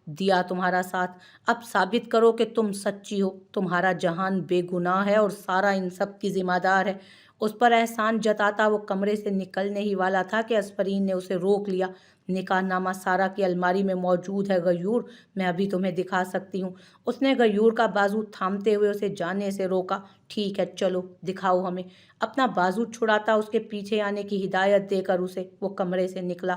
دیا تمہارا ساتھ، اب ثابت کرو کہ تم سچی ہو، تمہارا جہان بے گناہ ہے اور سارا ان سب کی ذمہ دار ہے۔ اس پر احسان جتاتا وہ کمرے سے نکلنے ہی والا تھا کہ اسپرین نے اسے روک لیا۔ نکاح نامہ سارا کی الماری میں موجود ہے غیور، میں ابھی تمہیں دکھا سکتی ہوں۔ اس نے غیور کا بازو تھامتے ہوئے اسے جانے سے روکا۔ ٹھیک ہے چلو دکھاؤ ہمیں۔ اپنا بازو چھڑاتا اس کے پیچھے آنے کی ہدایت دے کر اسے وہ کمرے سے نکلا۔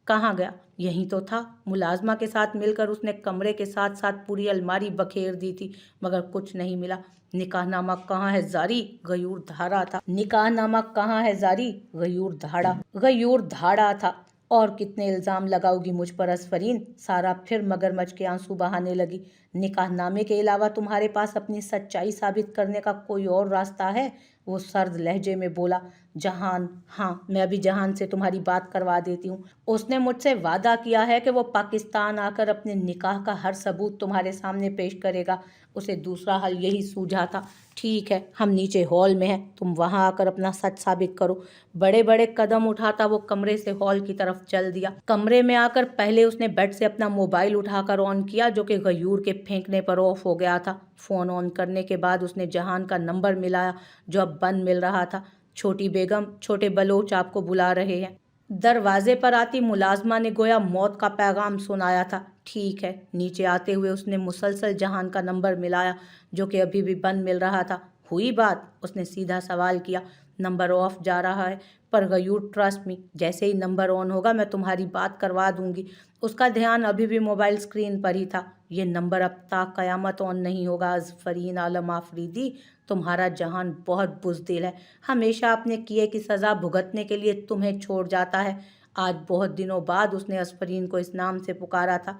کہاں گیا؟ یہیں تو تھا۔ ملازمہ کے ساتھ مل کر اس نے کمرے کے ساتھ ساتھ پوری الماری بکھیر دی تھی مگر کچھ نہیں ملا۔ نکاح نامہ کہاں ہے زاری؟ غیور دھاڑا تھا۔ نکاح نامہ کہاں ہے زاری؟ غیور دھاڑا تھا۔ اور کتنے الزام لگاؤ گی مجھ پر اسفرین؟ سارا پھر مگرمچھ کے آنسو بہانے لگی۔ نکاح نامے کے علاوہ تمہارے پاس اپنی سچائی ثابت کرنے کا کوئی اور راستہ ہے؟ وہ سرد لہجے میں بولا۔ جہان، ہاں میں ابھی جہان سے تمہاری بات کروا دیتی ہوں۔ اس نے مجھ سے وعدہ کیا ہے کہ وہ پاکستان آ کر اپنے نکاح کا ہر ثبوت تمہارے سامنے پیش کرے گا۔ اسے دوسرا حل یہی سوجھا تھا۔ ٹھیک ہے ہم نیچے ہال میں ہیں، تم وہاں آ کر اپنا سچ ثابت کرو۔ بڑے بڑے قدم اٹھاتا وہ کمرے سے ہال کی طرف چل دیا۔ کمرے میں آ کر پہلے اس نے بیڈ سے اپنا موبائل اٹھا کر آن کیا جو کہ غیور کے پھینکنے پر آف ہو گیا تھا۔ فون آن کرنے کے بعد اس نے جہان کا نمبر ملایا جو اب بند مل رہا تھا۔ چھوٹی بیگم، چھوٹے بلوچ آپ کو بلا رہے ہیں۔ دروازے پر آتی ملازمہ نے گویا موت کا پیغام سنایا تھا۔ ٹھیک ہے۔ نیچے آتے ہوئے اس نے مسلسل جہان کا نمبر ملایا جو کہ ابھی بھی بند مل رہا تھا۔ ہوئی بات؟ اس نے سیدھا سوال کیا۔ نمبر آف جا رہا ہے پر غیور ٹرسٹ می، جیسے ہی نمبر آن ہوگا میں تمہاری بات کروا دوں گی۔ اس کا دھیان ابھی بھی موبائل سکرین پر ہی تھا۔ یہ نمبر اب تا قیامت آن نہیں ہوگا اسفرین عالم آفریدی، تمہارا جہان بہت بزدل ہے، ہمیشہ اپنے کیے کی سزا بھگتنے کے لیے تمہیں چھوڑ جاتا ہے۔ آج بہت دنوں بعد اس نے اسفرین کو اس نام سے پکارا تھا۔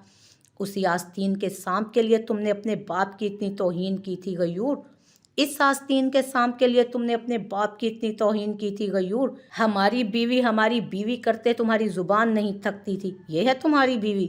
اسی آستین کے سانپ کے لیے تم نے اپنے باپ کی اتنی توہین کی تھی غیور؟ اس آستین کے سانپ کے لیے تم نے اپنے باپ کی اتنی توہین کی تھی غیور؟ ہماری بیوی کرتے تمہاری زبان نہیں تھکتی تھی، یہ ہے تمہاری بیوی؟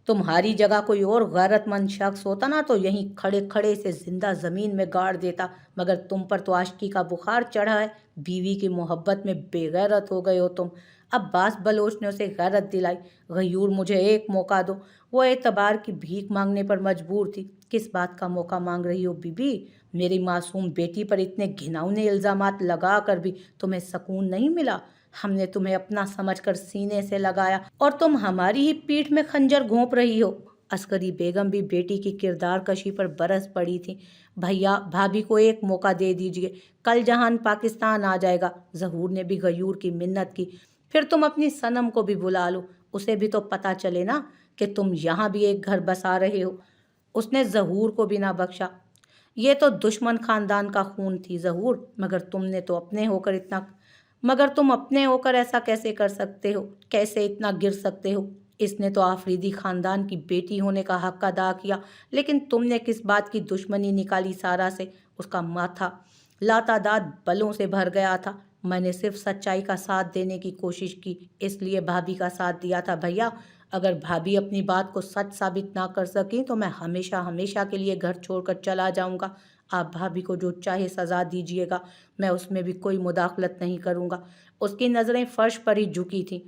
تمہاری جگہ کوئی اور غیرت مند شخص ہوتا نا تو یہیں کھڑے کھڑے سے زندہ زمین میں گاڑ دیتا، مگر تم پر تو عاشقی کا بخار چڑھا ہے، بیوی کی محبت میں بے غیرت ہو گئے ہو تم۔ عباس بلوچ نے اسے غیرت دلائی۔ غیور مجھے ایک موقع دو۔ وہ اعتبار کی بھیک مانگنے پر مجبور تھی۔ کس بات کا موقع مانگ رہی ہو بی بی؟ میری معصوم بیٹی پر اتنے گھناؤنے الزامات لگا کر بھی تمہیں سکون نہیں ملا؟ ہم نے تمہیں اپنا سمجھ کر سینے سے لگایا اور تم ہماری ہی پیٹھ میں خنجر گھونپ رہی ہو۔ عسکری بیگم بھی بیٹی کی کردار کشی پر برس پڑی تھی۔ بھیا بھابھی کو ایک موقع دے دیجئے، کل جہان پاکستان آ جائے گا۔ ظہور نے بھی غیور کی منت کی۔ پھر تم اپنی صنم کو بھی بلا لو، اسے بھی تو پتہ چلے نا کہ تم یہاں بھی ایک گھر بسا رہے ہو۔ اس نے ظہور کو بھی نہ بخشا۔ یہ تو دشمن خاندان کا خون تھی ظہور، مگر تم اپنے ہو کر ایسا کیسے کر سکتے ہو؟ کیسے اتنا گر سکتے ہو؟ اس نے تو آفریدی خاندان کی بیٹی ہونے کا حق ادا کیا، لیکن تم نے کس بات کی دشمنی نکالی سارا سے؟ اس کا ماتھا لاتعداد بلوں سے بھر گیا تھا۔ میں نے صرف سچائی کا ساتھ دینے کی کوشش کی، اس لیے بھابھی کا ساتھ دیا تھا بھیا۔ اگر بھابھی اپنی بات کو سچ ثابت نہ کر سکیں تو میں ہمیشہ کے لیے گھر چھوڑ کر چلا جاؤں گا۔ آپ بھابھی کو جو چاہے سزا دیجیے گا، میں اس میں بھی کوئی مداخلت نہیں کروں گا۔ اس کی نظریں فرش پر ہی جھکی تھیں۔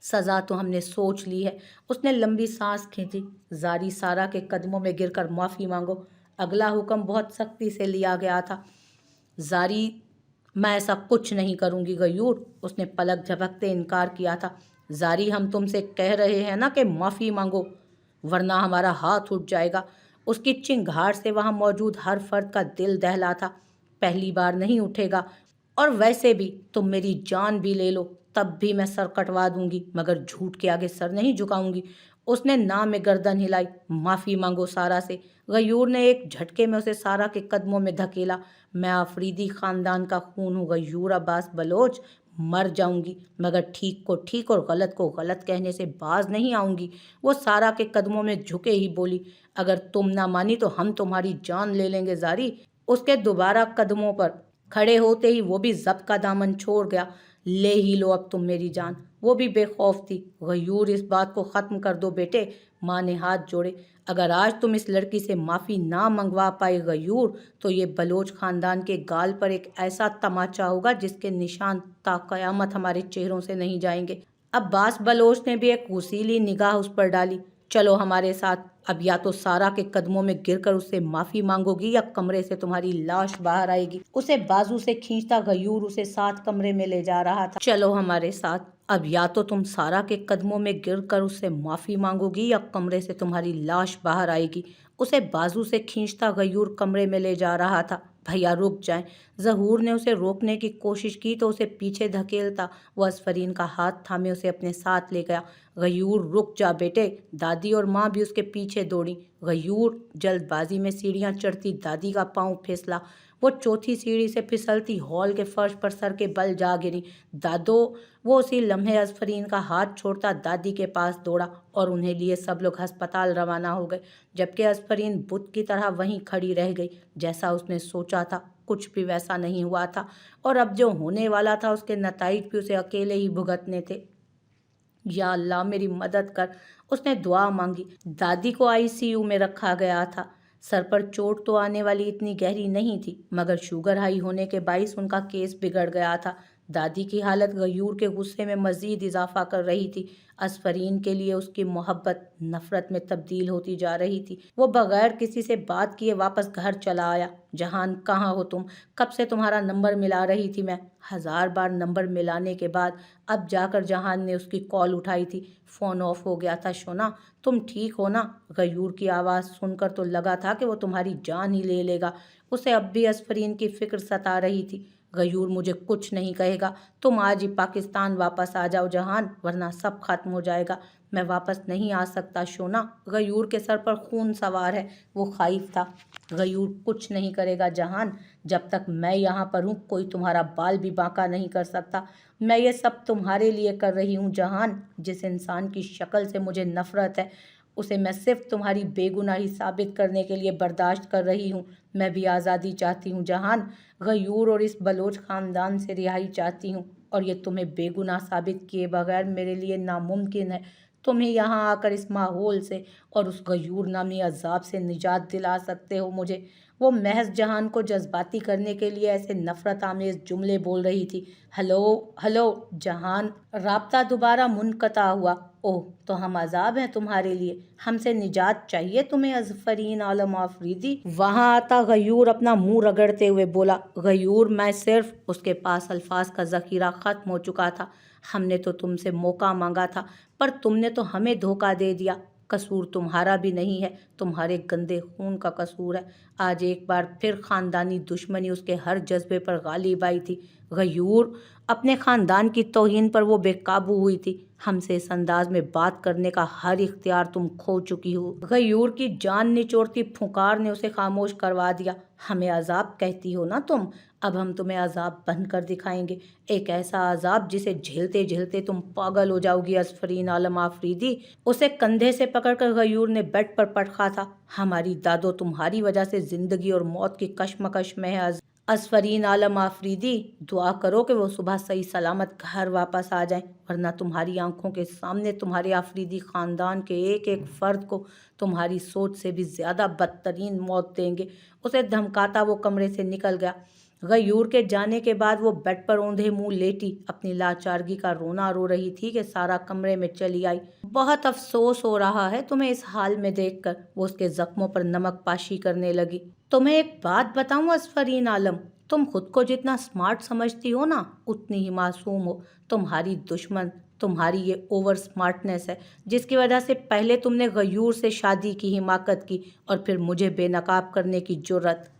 سزا تو ہم نے سوچ لی ہے۔ اس نے لمبی سانس کھینچی۔ زاری سارا کے قدموں میں گر کر معافی مانگو۔ اگلا حکم بہت سختی سے لیا گیا تھا۔ زاری میں ایسا کچھ نہیں کروں گی غیور، اس نے پلک جھپکتے انکار کیا تھا۔ زاری ہم تم سے کہہ رہے ہیں نا کہ معافی مانگو ورنہ ہمارا ہاتھ اٹھ جائے گا۔ اس کی چنگھاڑ سے وہاں موجود ہر فرد کا دل دہلا تھا۔ پہلی بار نہیں اٹھے گا، اور ویسے بھی تم میری جان بھی لے لو تب بھی میں سر کٹوا دوں گی، مگر جھوٹ کے آگے سر نہیں جھکاؤں گی۔ اس نے ناں میں گردن ہلائی۔ معافی مانگو سارا سے۔ غیور نے ایک جھٹکے میں اسے سارا کے قدموں میں دھکیلا۔ میں آفریدی خاندان کا خون ہوں غیور عباس بلوچ، مر جاؤں گی مگر ٹھیک کو ٹھیک اور غلط کو غلط کہنے سے باز نہیں آؤں گی۔ وہ سارا کے قدموں میں جھکے ہی بولی، اگر تم نہ مانی تو ہم تمہاری جان لے لیں گے زاری۔ اس کے دوبارہ قدموں پر کھڑے ہوتے ہی وہ بھی ضبط کا دامن چھوڑ گیا۔ لے ہی لو اب تم میری جان۔ وہ بھی بے خوف تھی۔ غیور اس بات کو ختم کر دو بیٹے۔ ماں نے ہاتھ جوڑے۔ اگر آج تم اس لڑکی سے معافی نہ منگوا پائے غیور تو یہ بلوچ خاندان کے گال پر ایک ایسا تماچا ہوگا جس کے نشان تا قیامت ہمارے چہروں سے نہیں جائیں گے۔ عباس بلوچ نے بھی ایک غسیلی نگاہ اس پر ڈالی۔ चलो हमारे साथ। अब या तो सारा के कदमों में गिरकर उससे माफी मांगोगी या कमरे से तुम्हारी लाश बाहर आएगी। उसे बाजू से खींचता गयूर उसे साथ कमरे में ले जा रहा था। चलो हमारे साथ। अब या तो तुम सारा के कदमों में गिरकर उससे माफी मांगोगी या कमरे से तुम्हारी लाश बाहर आएगी। उसे बाजू से खींचता गयूर कमरे में ले जा रहा था। भैया रुक जाएं। जहूर ने उसे रोकने की कोशिश की तो उसे पीछे धकेलता वो आसफरीन का हाथ थामे उसे अपने साथ ले गया। गयूर रुक जा बेटे। दादी और माँ भी उसके पीछे दौड़ी। गयूर जल्दबाजी में सीढ़ियाँ चढ़ती दादी का पाँव फिसला। वो चौथी सीढ़ी से फिसलती हॉल के फर्श पर सर के बल जा गिरी। दादो। वो उसी लम्हे आसफरीन का हाथ छोड़ता दादी के पास दौड़ा और उन्हें लिए सब लोग अस्पताल रवाना हो गए, जबकि आसफरीन बुत की तरह वहीं खड़ी रह गई। जैसा उसने सोचा था कुछ भी वैसा नहीं हुआ था, और अब जो होने वाला था उसके नताइज भी उसे अकेले ही भुगतने थे। या अल्लाह मेरी मदद कर। उसने दुआ मांगी। दादी को आईसीयू में रखा गया था। सर पर चोट तो आने वाली इतनी गहरी नहीं थी, मगर शुगर हाई होने के बाइस उनका केस बिगड़ गया था। दादी की हालत गयूर के गुस्से में मजीद इजाफा कर रही थी। आसफरीन के लिए उसकी मोहब्बत नफरत में तब्दील होती जा रही थी। वो बगैर किसी से बात किए वापस घर चला आया। जहान कहाँ हो तुम? कब से तुम्हारा नंबर मिला रही थी मैं। 1000 बार नंबर मिलाने के बाद अब जाकर जहान ने उसकी कॉल उठाई थी। फ़ोन ऑफ हो गया था। शोना तुम ठीक हो ना? गयूर की आवाज़ सुनकर तो लगा था कि वो तुम्हारी जान ही ले लेगा। उसे अब भी आसफरीन की फिक्र सता रही थी। गयूर मुझे कुछ नहीं कहेगा। तुम आज ही पाकिस्तान वापस आ जाओ जहान, वरना सब खत्म हो जाएगा। मैं वापस नहीं आ सकता शोना। गयूर के सर पर खून सवार है। वो खाइफ था। गयूर कुछ नहीं करेगा जहान। जब तक मैं यहाँ पर हूँ कोई तुम्हारा बाल भी बांका नहीं कर सकता। मैं ये सब तुम्हारे लिए कर रही हूँ जहान। जिस इंसान की शक्ल से मुझे नफरत है उसे मैं सिर्फ तुम्हारी बेगुनाही साबित करने के लिए बर्दाश्त कर रही हूँ। मैं भी आज़ादी चाहती हूँ जहान। गयूर और इस बलोच ख़ानदान से रिहाई चाहती हूँ, और ये तुम्हें बेगुनाह साबित किए बगैर मेरे लिए नामुमकिन है। तुम्हें यहाँ आकर इस माहौल से और उस गयूर नामी अजाब से निजात दिला सकते हो मुझे। वो महज जहान को जज्बाती करने के लिए ऐसे नफरत आमेज जुमले बोल रही थी। हेलो हेलो जहान। राब्ता दोबारा मुनक़ता हुआ। ओह तो हम अजाब हैं तुम्हारे लिए। हमसे निजात चाहिए तुम्हें आसफरीन आलम आफरीदी। वहाँ आता गयूर अपना मुंह रगड़ते हुए बोला। गयूर मैं सिर्फ। उसके पास अल्फाज का ज़ख़ीरा ख़त्म हो चुका था। हमने तो तुमसे मौका मांगा था, पर तुमने तो हमें धोखा दे दिया। कसूर तुम्हारा भी नहीं है, तुम्हारे गंदे खून का कसूर है। आज एक बार फिर ख़ानदानी दुश्मनी उसके हर जज्बे पर गालिब आई थी। गयूर अपने ख़ानदान की तौहीन पर वो बेकाबू हुई थी। हमसे इस अंदाज में बात करने का हर इख्तियार तुम खो चुकी हो। गयूर की जान निचोड़ती फुकार ने उसे खामोश करवा दिया। हमें अजाब कहती हो ना तुम? अब हम तुम्हें अजाब बनकर दिखाएंगे, एक ऐसा अजाब जिसे झेलते झेलते तुम पागल हो जाओगी आसफरीन आलम आफरीदी। उसे कंधे से पकड़कर गयूर ने बेड पर पटका था। हमारी दादो तुम्हारी वजह से जिंदगी और मौत की कशमकश में है आसफरीन आलम आफरीदी। दुआ करो कि वो सुबह सही सलामत घर वापस आ जाएं, वरना तुम्हारी आंखों के सामने तुम्हारे आफरीदी ख़ानदान के एक एक फ़र्द को तुम्हारी सोच से भी ज़्यादा बदतरीन मौत देंगे। उसे धमकाता वो कमरे से निकल गया। गयूर के जाने के बाद वो बेड पर औंधे मुंह लेटी अपनी लाचारगी का रोना रो रही थी कि सारा कमरे में चली आई। बहुत अफसोस हो रहा है तुम्हें इस हाल में देखकर। वो उसके जख्मों पर नमक पाशी करने लगी। तुम्हें एक बात बताऊं आसफरीन आलम, तुम खुद को जितना स्मार्ट समझती हो ना उतनी ही मासूम हो। तुम्हारी दुश्मन तुम्हारी ये ओवर स्मार्टनेस है, जिसकी वजह से पहले तुमने गयूर से शादी की हिमाकत की और फिर मुझे बेनकाब करने की जुर्रत।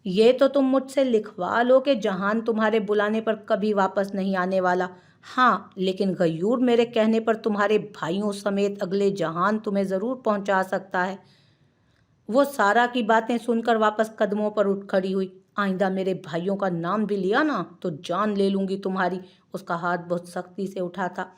ये तो तुम मुझसे लिखवा लो कि जहान तुम्हारे बुलाने पर कभी वापस नहीं आने वाला। हाँ, लेकिन गयूर मेरे कहने पर तुम्हारे भाइयों समेत अगले जहान तुम्हें ज़रूर पहुंचा सकता है। वो सारा की बातें सुनकर वापस कदमों पर उठ खड़ी हुई। आइंदा मेरे भाइयों का नाम भी लिया ना तो जान ले लूंगी तुम्हारी। उसका हाथ बहुत सख्ती से उठा था।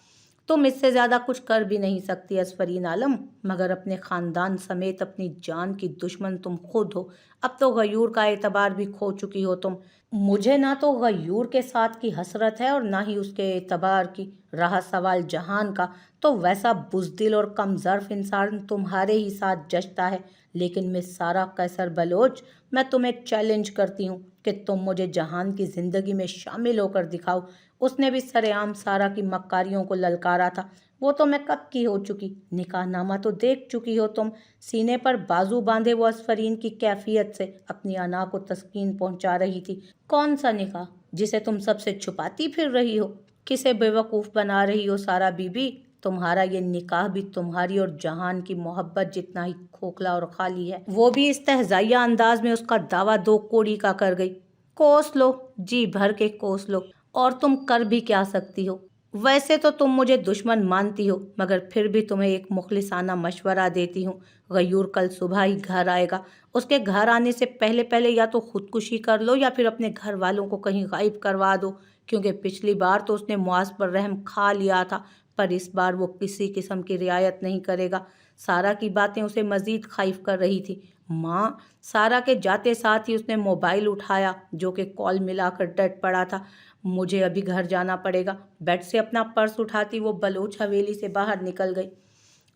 तुम इससे ज़्यादा कुछ कर भी नहीं सकती आसफरीन आलम, मगर अपने ख़ानदान समेत अपनी जान की दुश्मन तुम खुद हो। अब तो गयूर का एतबार भी खो चुकी हो तुम। मुझे ना तो गयूर के साथ की हसरत है और ना ही उसके एतबार की। रहा सवाल जहान का, तो वैसा बुज़दिल और कम ज़र्फ़ इंसान तुम्हारे ही साथ जचता है। लेकिन मिस सारा कैसर बलोच, मैं तुम्हें चैलेंज करती हूँ कि तुम मुझे जहान की ज़िंदगी में शामिल होकर दिखाओ। उसने भी सरेआम सारा की मक्कारियों को ललकारा था। वो तो मैं कब की हो चुकी, निकाहनामा तो देख चुकी हो तुम। सीने पर बाजू बांधे वो असफरीन की कैफियत से अपनी अना को तस्कीन पहुंचा रही थी। कौन सा निकाह जिसे तुम सबसे छुपाती फिर रही हो? किसे बेवकूफ़ बना रही हो सारा बीबी? तुम्हारा ये निकाह भी तुम्हारी और जहान की मोहब्बत जितना ही खोखला और खाली है। वो भी इस्तेहज़ाइया अंदाज में उसका दावा दो कोड़ी का कर गई। कोस लो, जी भर के कोस लो, और तुम कर भी क्या सकती हो? वैसे तो तुम मुझे दुश्मन मानती हो, मगर फिर भी तुम्हें एक मुखलिसाना मशवरा देती हूँ। गयूर कल सुबह ही घर आएगा। उसके घर आने से पहले पहले या तो खुदकुशी कर लो या फिर अपने घर वालों को कहीं गायब करवा दो, क्योंकि पिछली बार तो उसने मुआज पर रहम खा लिया था, पर इस बार वो किसी किस्म की रियायत नहीं करेगा। सारा की बातें उसे मजीद खाइफ कर रही थी। माँ, सारा के जाते साथ ही उसने मोबाइल उठाया, जो कि कॉल मिलाकर डट पड़ा था। मुझे अभी घर जाना पड़ेगा। बेड से अपना पर्स उठाती वो बलोच हवेली से बाहर निकल गई।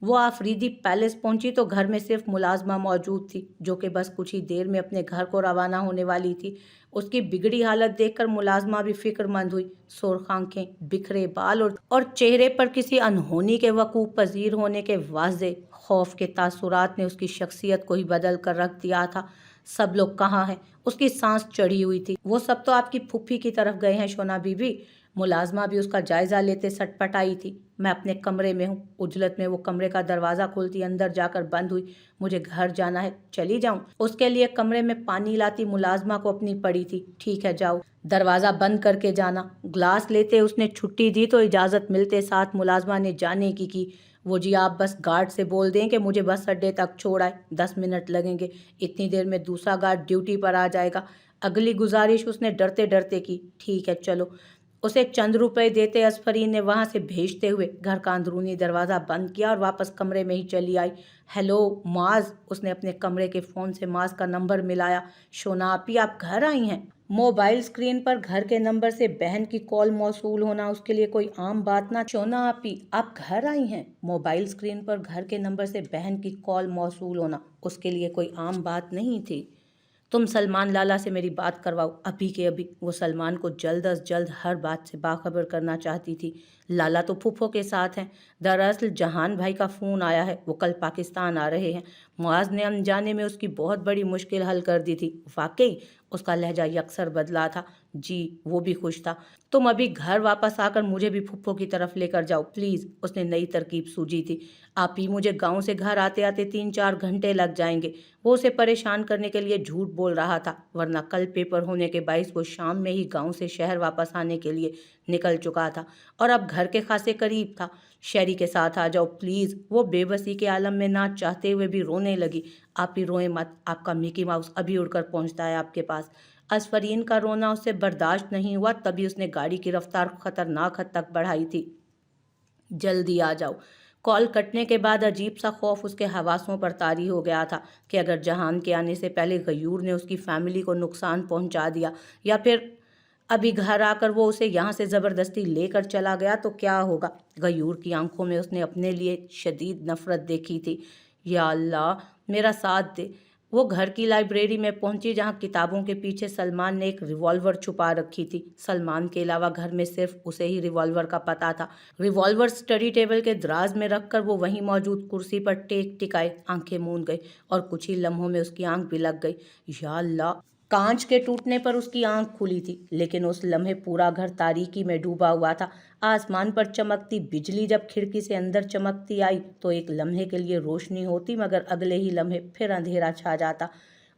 वो आफरीदी पैलेस पहुंची तो घर में सिर्फ मुलाजमा मौजूद थी, जो कि बस कुछ ही देर में अपने घर को रवाना होने वाली थी। उसकी बिगड़ी हालत देखकर मुलाजमा भी फिक्रमंद हुई। सुर्ख आंखें, बिखरे बाल और चेहरे पर किसी अनहोनी के वकूफ पजीर होने के वाजे खौफ के तासुरात ने उसकी शख्सियत को ही बदल कर रख दिया था। सब लोग कहाँ हैं? उसकी सांस चढ़ी हुई थी। वो सब तो आपकी फुफ्फी की तरफ गए हैं शोना बीबी। मुलाजमा भी उसका जायजा लेते सटपटाई थी। मैं अपने कमरे में हूँ। उजलत में वो कमरे का दरवाज़ा खोलती अंदर जाकर बंद हुई। मुझे घर जाना है, चली जाऊँ? उसके लिए कमरे में पानी लाती मुलाजमा को अपनी पड़ी थी। ठीक है, जाओ, दरवाज़ा बंद करके जाना। ग्लास लेते उसने छुट्टी दी तो इजाज़त मिलते साथ मुलाजमा ने जाने की। वो जी, आप बस गार्ड से बोल दें कि मुझे बस अड्डे तक छोड़ आए, 10 मिनट लगेंगे। इतनी देर में दूसरा गार्ड ड्यूटी पर आ जाएगा। अगली गुजारिश उसने डरते डरते की। ठीक है, चलो। उसे चंद रुपए देते असफरीन ने वहां से भेजते हुए घर का अंदरूनी दरवाज़ा बंद किया और वापस कमरे में ही चली आई। हेलो माज, उसने अपने कमरे के फ़ोन से माज का नंबर मिलाया। शोना आपी, आप घर आई हैं? मोबाइल स्क्रीन पर घर के नंबर से बहन की कॉल मौसूल होना उसके लिए कोई आम बात ना। शोना आपी, आप घर आई हैं? मोबाइल स्क्रीन पर घर के नंबर से बहन की कॉल मौसूल होना उसके लिए कोई आम बात नहीं थी। तुम सलमान लाला से मेरी बात करवाओ, अभी के अभी। वो सलमान को जल्द अज जल्द हर बात से बाखबर करना चाहती थी। लाला तो फूफो के साथ हैं। दरअसल जहान भाई का फ़ोन आया है, वो कल पाकिस्तान आ रहे हैं। मुआज ने अनजाने में उसकी बहुत बड़ी मुश्किल हल कर दी थी। वाकई उसका लहजा यकसर बदला था। जी, वो भी खुश था। तुम अभी घर वापस आकर मुझे भी फूफो की तरफ लेकर जाओ प्लीज़। उसने नई तरकीब सूझी थी। आप ही, मुझे गांव से घर आते आते 3-4 घंटे लग जाएंगे। वो उसे परेशान करने के लिए झूठ बोल रहा था, वरना कल पेपर होने के बाइस वो शाम में ही गांव से शहर वापस आने के लिए निकल चुका था और अब घर के खासे करीब था। शहरी के साथ आ जाओ प्लीज़। वो बेबसी के आलम में ना चाहते हुए भी रोने लगी। आप ही रोएं मत, आपका मिकी माउस अभी उड़कर पहुंचता है आपके पास। असफरीन का रोना उससे बर्दाश्त नहीं हुआ, तभी उसने गाड़ी की रफ्तार खतरनाक हद तक बढ़ाई थी। जल्दी आ जाओ। कॉल कटने के बाद अजीब सा खौफ उसके हवासों पर तारी हो गया था कि अगर जहान के आने से पहले गयूर ने उसकी फैमिली को नुकसान पहुंचा दिया या फिर अभी घर आकर वो उसे यहाँ से ज़बरदस्ती लेकर चला गया तो क्या होगा। गयूर की आंखों में उसने अपने लिए शदीद नफरत देखी थी। या अल्लाह, मेरा साथ दे। वो घर की लाइब्रेरी में पहुंची, जहां किताबों के पीछे सलमान ने एक रिवॉल्वर छुपा रखी थी। सलमान के अलावा घर में सिर्फ उसे ही रिवॉल्वर का पता था। रिवॉल्वर स्टडी टेबल के दराज में रखकर वो वहीं मौजूद कुर्सी पर टेक टिकाए आंखें मूंद गई और कुछ ही लम्हों में उसकी आंख भी लग गई। या अल्लाह, कांच के टूटने पर उसकी आंख खुली थी, लेकिन उस लम्हे पूरा घर तारीकी में डूबा हुआ था। आसमान पर चमकती बिजली जब खिड़की से अंदर चमकती आई तो एक लम्हे के लिए रोशनी होती, मगर अगले ही लम्हे फिर अंधेरा छा जाता।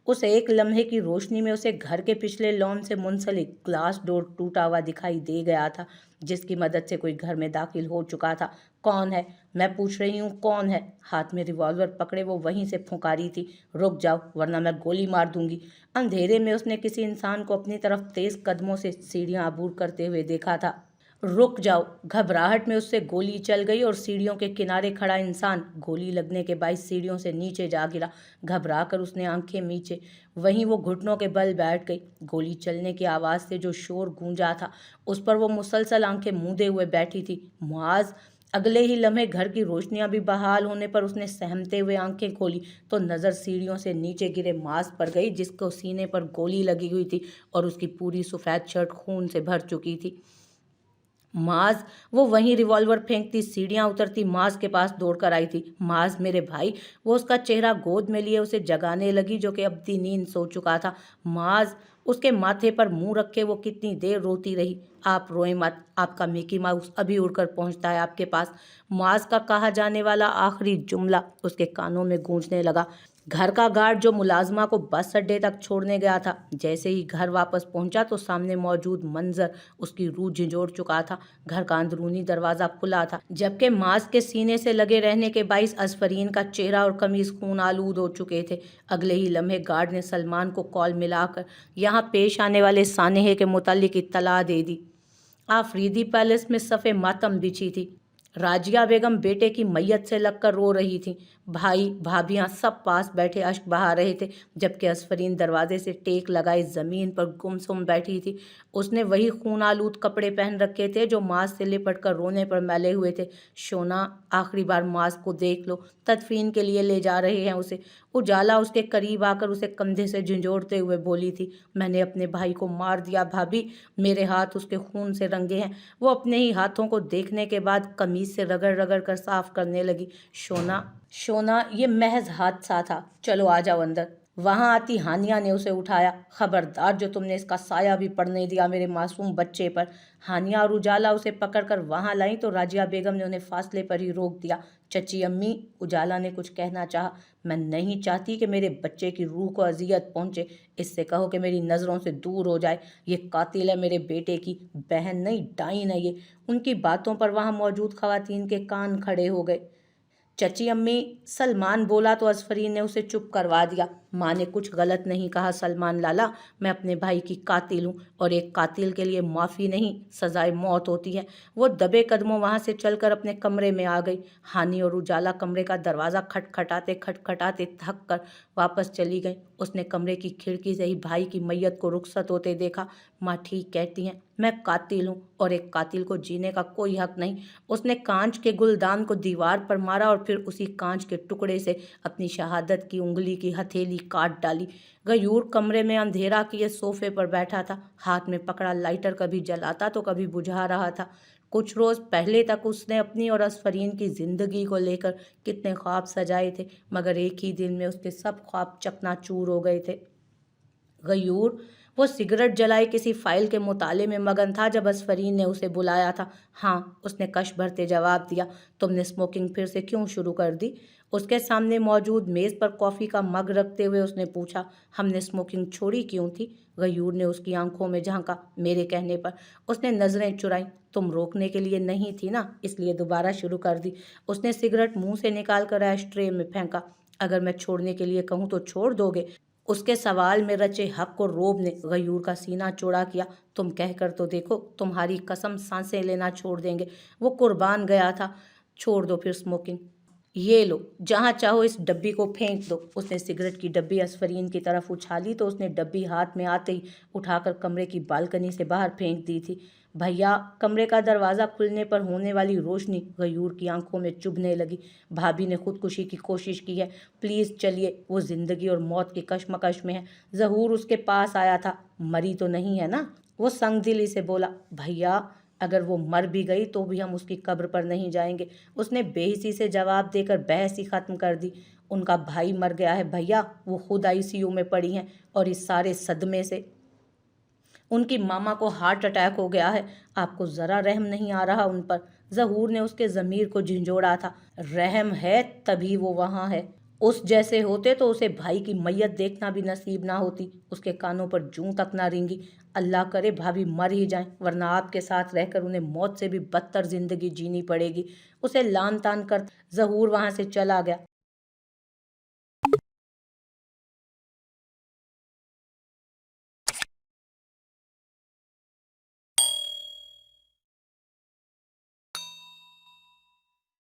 उस एक लम्हे की रोशनी में उसे घर के पिछले लॉन से मुंसलिक ग्लास डोर टूटा हुआ दिखाई दे गया था, जिसकी मदद से कोई घर में दाखिल हो चुका था। कौन है? मैं पूछ रही हूँ, कौन है? हाथ में रिवॉल्वर पकड़े वो वहीं से फुंकारी थी। रुक जाओ वरना मैं गोली मार दूंगी। अंधेरे में उसने किसी इंसान को अपनी तरफ तेज कदमों से सीढ़ियां अबूर करते हुए देखा था। रुक जाओ। घबराहट में उससे गोली चल गई और सीढ़ियों के किनारे खड़ा इंसान गोली लगने के बाइस सीढ़ियों से नीचे जा गिरा। घबरा कर उसने आंखें मींचे, वहीं वो घुटनों के बल बैठ गई। गोली चलने की आवाज़ से जो शोर गूंजा था, उस पर वो मुसलसल आंखें मूंदे हुए बैठी थी। मुआज। अगले ही लम्हे घर की रोशनियां भी बहाल होने पर उसने सहमते हुए आंखें खोली तो नज़र सीढ़ियों से नीचे गिरे मास पर गई, जिसको सीने पर गोली लगी हुई थी और उसकी पूरी सफ़ेद शर्ट खून से भर चुकी थी। माज वो वहीं रिवॉल्वर फेंकती सीढ़ियां उतरती माज के पास दौड़कर आई थी। माज मेरे भाई। वो उसका चेहरा गोद में लिए उसे जगाने लगी जो कि अब दी नींद सो चुका था। माज उसके माथे पर मुंह रखे वो कितनी देर रोती रही। आप रोए मत, आपका मिकी माउस अभी उड़कर पहुंचता है आपके पास। माज का कहा जाने वाला आखिरी जुमला उसके कानों में गूंजने लगा। घर का गार्ड जो मुलाजमा को बस अड्डे तक छोड़ने गया था, जैसे ही घर वापस पहुंचा तो सामने मौजूद मंजर उसकी रूह झिंझोड़ चुका था। घर का अंदरूनी दरवाजा खुला था, जबकि माज के सीने से लगे रहने के बाइस असफरीन का चेहरा और कमीज खून आलूद हो चुके थे। अगले ही लम्हे गार्ड ने सलमान को कॉल मिलाकर यहाँ पेश आने वाले सानहे के मुतालिक इत्तला दे दी। आफरीदी पैलेस में सफ़े मातम बिछी थी। राजिया बेगम बेटे की मैयत से लगकर रो रही थी। भाई भाभियां सब पास बैठे अश्क बहा रहे थे, जबकि असफरीन दरवाजे से टेक लगाए ज़मीन पर गुमसुम बैठी थी। उसने वही खून आलूद कपड़े पहन रखे थे जो माज से लिपट कर रोने पर मैले हुए थे। शोना, आखिरी बार माज को देख लो, तदफीन के लिए ले जा रहे हैं उसे। उजाला उसके करीब आकर उसे कंधे से झंझोड़ते हुए बोली थी, मैंने अपने भाई को मार दिया भाभी, मेरे हाथ उसके खून से रंगे हैं। वो अपने ही हाथों को देखने के बाद कमीज से रगड़ रगड़ कर साफ करने लगी। शोना, ये महज हादसा था, चलो आ जाओ अंदर। वहां आती हानिया ने उसे उठाया। खबरदार जो तुमने इसका साया भी पड़ने दिया मेरे मासूम बच्चे पर। हानिया और उजाला उसे पकड़कर वहां लाई तो राजिया बेगम ने उन्हें फासले पर ही रोक दिया। चची अम्मी, उजाला ने कुछ कहना चाहा। मैं नहीं चाहती कि मेरे बच्चे की रूह को अजियत पहुंचे। इससे कहो कि मेरी नज़रों से दूर हो जाए। ये कातिल है मेरे बेटे की, बहन नहीं डाइन है ये। उनकी बातों पर वहां मौजूद खवातीन के कान खड़े हो गए। चची अम्मी, सलमान बोला तो असफरीन ने उसे चुप करवा दिया। माँ ने कुछ गलत नहीं कहा सलमान लाला, मैं अपने भाई की कातिल हूँ और एक कातिल के लिए माफ़ी नहीं, सजाए मौत होती है। वो दबे कदमों वहाँ से चलकर अपने कमरे में आ गई। हानि और उजाला कमरे का दरवाज़ा खटखटाते खटखटाते थक कर वापस चली गई। उसने कमरे की खिड़की से ही भाई की मैयत को रुखसत होते देखा। माँ ठीक कहती हैं, मैं कातिल हूँ और एक कातिल को जीने का कोई हक नहीं। उसने कांच के गुलदान को दीवार पर मारा और फिर उसी कांच के टुकड़े से अपनी शहादत की उंगली की हथेली काट डाली। गयूर कमरे में अंधेरा किए सोफे पर बैठा था, हाथ में पकड़ा लाइटर कभी जलाता तो कभी बुझा रहा था। कुछ रोज़ पहले तक उसने अपनी और असफरीन की ज़िंदगी को लेकर कितने ख्वाब सजाए थे, मगर एक ही दिन में उसके सब ख्वाब चकनाचूर हो गए थे। गयूर वो सिगरेट जलाए किसी फाइल के मुताले में मगन था जब असफरीन ने उसे बुलाया था। हाँ, उसने कश भरते जवाब दिया। तुमने स्मोकिंग फिर से क्यों शुरू कर दी? उसके सामने मौजूद मेज़ पर कॉफ़ी का मग रखते हुए उसने पूछा। हमने स्मोकिंग छोड़ी क्यों थी? गयूर ने उसकी आंखों में झांका। मेरे कहने पर। उसने नज़रें चुराई। तुम रोकने के लिए नहीं थी ना, इसलिए दोबारा शुरू कर दी। उसने सिगरेट मुंह से निकाल कर ऐश ट्रे में फेंका। अगर मैं छोड़ने के लिए कहूँ तो छोड़ दोगे? उसके सवाल में रचे हक और रोब ने गयूर का सीना चौड़ा किया। तुम कहकर तो देखो, तुम्हारी कसम सांसें लेना छोड़ देंगे। वो कुर्बान गया था। छोड़ दो फिर स्मोकिंग। ये लो, जहाँ चाहो इस डब्बी को फेंक दो। उसने सिगरेट की डब्बी असफरीन की तरफ उछाली तो उसने डब्बी हाथ में आते ही उठाकर कमरे की बालकनी से बाहर फेंक दी थी। भैया, कमरे का दरवाज़ा खुलने पर होने वाली रोशनी गयूर की आंखों में चुभने लगी। भाभी ने खुदकुशी की कोशिश की है, प्लीज़ चलिए, वो ज़िंदगी और मौत की कशमकश में है। ज़हूर उसके पास आया था, मरी तो नहीं है ना? वो संगदिली से बोला। भैया, अगर वो मर भी गई तो भी हम उसकी कब्र पर नहीं जाएंगे। उसने बेहिसी से जवाब देकर बहस ही ख़त्म कर दी। उनका भाई मर गया है भैया, वो खुद आईसीयू में पड़ी हैं और इस सारे सदमे से उनकी मामा को हार्ट अटैक हो गया है। आपको ज़रा रहम नहीं आ रहा उन पर? ज़हूर ने उसके ज़मीर को झिंझोड़ा था। रहम है तभी वो वहाँ है। उस जैसे होते तो उसे भाई की मैयत देखना भी नसीब ना होती। उसके कानों पर जूं तक ना रेंगी। अल्लाह करे भाभी मर ही जाएं, वरना आपके साथ रहकर उन्हें मौत से भी बदतर जिंदगी जीनी पड़ेगी। उसे लान तान कर ज़हूर वहाँ से चला गया।